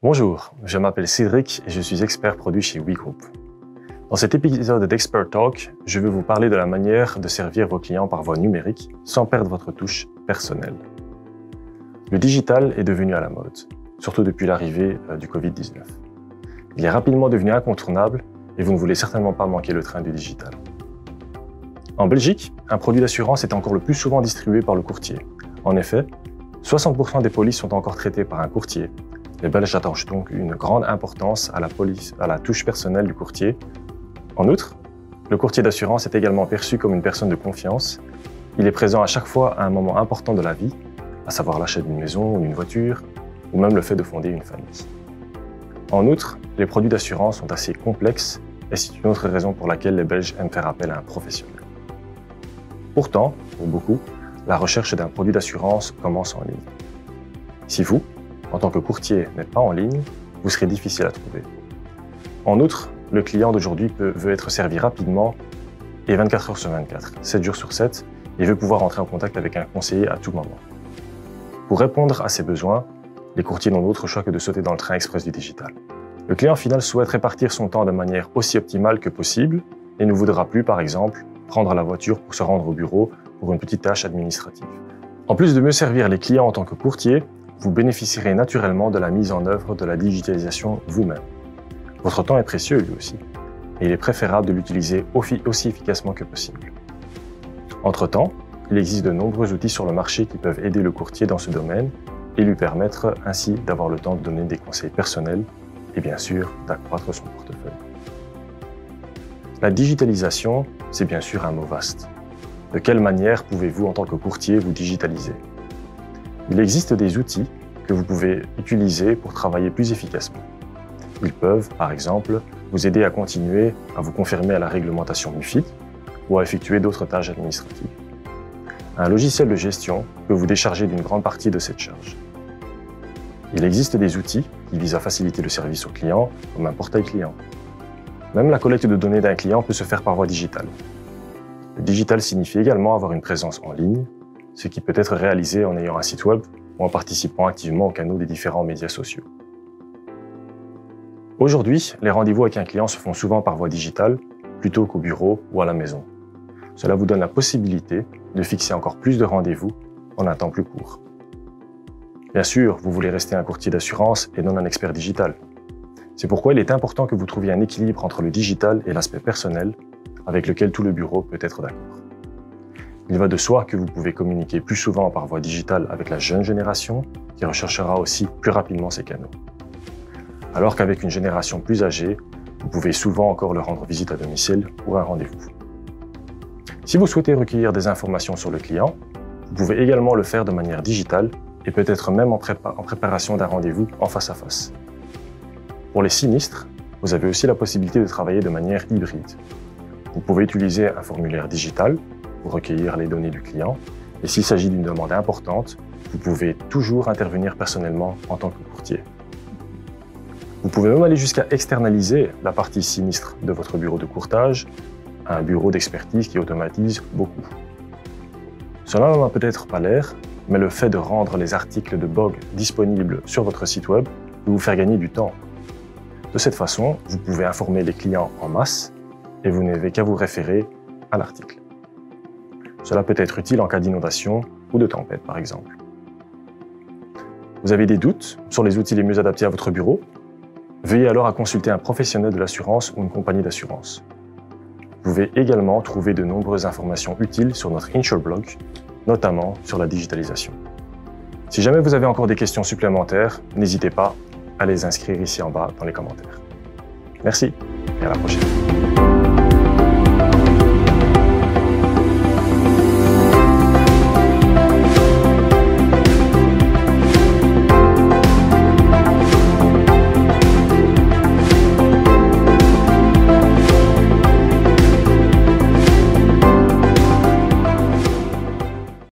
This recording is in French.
Bonjour, je m'appelle Cédric et je suis expert produit chez WeGroup. Dans cet épisode d'Expert Talk, je vais vous parler de la manière de servir vos clients par voie numérique sans perdre votre touche personnelle. Le digital est devenu à la mode, surtout depuis l'arrivée du Covid-19. Il est rapidement devenu incontournable et vous ne voulez certainement pas manquer le train du digital. En Belgique, un produit d'assurance est encore le plus souvent distribué par le courtier. En effet, 60% des polices sont encore traitées par un courtier. Les Belges attachent donc une grande importance à la touche personnelle du courtier. En outre, le courtier d'assurance est également perçu comme une personne de confiance. Il est présent à chaque fois à un moment important de la vie, à savoir l'achat d'une maison ou d'une voiture, ou même le fait de fonder une famille. En outre, les produits d'assurance sont assez complexes et c'est une autre raison pour laquelle les Belges aiment faire appel à un professionnel. Pourtant, pour beaucoup, la recherche d'un produit d'assurance commence en ligne. Si vous, en tant que courtier, n'êtes pas en ligne, vous serez difficile à trouver. En outre, le client d'aujourd'hui veut être servi rapidement et 24 heures sur 24, 7 jours sur 7, et veut pouvoir entrer en contact avec un conseiller à tout moment. Pour répondre à ces besoins, les courtiers n'ont d'autre choix que de sauter dans le train express du digital. Le client final souhaite répartir son temps de manière aussi optimale que possible et ne voudra plus, par exemple, prendre la voiture pour se rendre au bureau pour une petite tâche administrative. En plus de mieux servir les clients en tant que courtier, vous bénéficierez naturellement de la mise en œuvre de la digitalisation vous-même. Votre temps est précieux lui aussi, et il est préférable de l'utiliser aussi efficacement que possible. Entre-temps, il existe de nombreux outils sur le marché qui peuvent aider le courtier dans ce domaine et lui permettre ainsi d'avoir le temps de donner des conseils personnels et bien sûr d'accroître son portefeuille. La digitalisation, c'est bien sûr un mot vaste. De quelle manière pouvez-vous en tant que courtier vous digitaliser ? Il existe des outils que vous pouvez utiliser pour travailler plus efficacement. Ils peuvent, par exemple, vous aider à continuer à vous conformer à la réglementation MiFID ou à effectuer d'autres tâches administratives. Un logiciel de gestion peut vous décharger d'une grande partie de cette charge. Il existe des outils qui visent à faciliter le service au client, comme un portail client. Même la collecte de données d'un client peut se faire par voie digitale. Le digital signifie également avoir une présence en ligne, ce qui peut être réalisé en ayant un site web ou en participant activement aux canaux des différents médias sociaux. Aujourd'hui, les rendez-vous avec un client se font souvent par voie digitale, plutôt qu'au bureau ou à la maison. Cela vous donne la possibilité de fixer encore plus de rendez-vous en un temps plus court. Bien sûr, vous voulez rester un courtier d'assurance et non un expert digital. C'est pourquoi il est important que vous trouviez un équilibre entre le digital et l'aspect personnel, avec lequel tout le bureau peut être d'accord. Il va de soi que vous pouvez communiquer plus souvent par voie digitale avec la jeune génération, qui recherchera aussi plus rapidement ces canaux. Alors qu'avec une génération plus âgée, vous pouvez souvent encore leur rendre visite à domicile pour un rendez-vous. Si vous souhaitez recueillir des informations sur le client, vous pouvez également le faire de manière digitale et peut-être même en préparation d'un rendez-vous en face à face. Pour les sinistres, vous avez aussi la possibilité de travailler de manière hybride. Vous pouvez utiliser un formulaire digital pour recueillir les données du client, et s'il s'agit d'une demande importante, vous pouvez toujours intervenir personnellement en tant que courtier. Vous pouvez même aller jusqu'à externaliser la partie sinistre de votre bureau de courtage à un bureau d'expertise qui automatise beaucoup. Cela n'en a peut-être pas l'air, mais le fait de rendre les articles de blog disponibles sur votre site web peut vous faire gagner du temps. De cette façon, vous pouvez informer les clients en masse et vous n'avez qu'à vous référer à l'article. Cela peut être utile en cas d'inondation ou de tempête, par exemple. Vous avez des doutes sur les outils les mieux adaptés à votre bureau ? Veuillez alors à consulter un professionnel de l'assurance ou une compagnie d'assurance. Vous pouvez également trouver de nombreuses informations utiles sur notre InsureBlog, notamment sur la digitalisation. Si jamais vous avez encore des questions supplémentaires, n'hésitez pas à les inscrire ici en bas dans les commentaires. Merci et à la prochaine.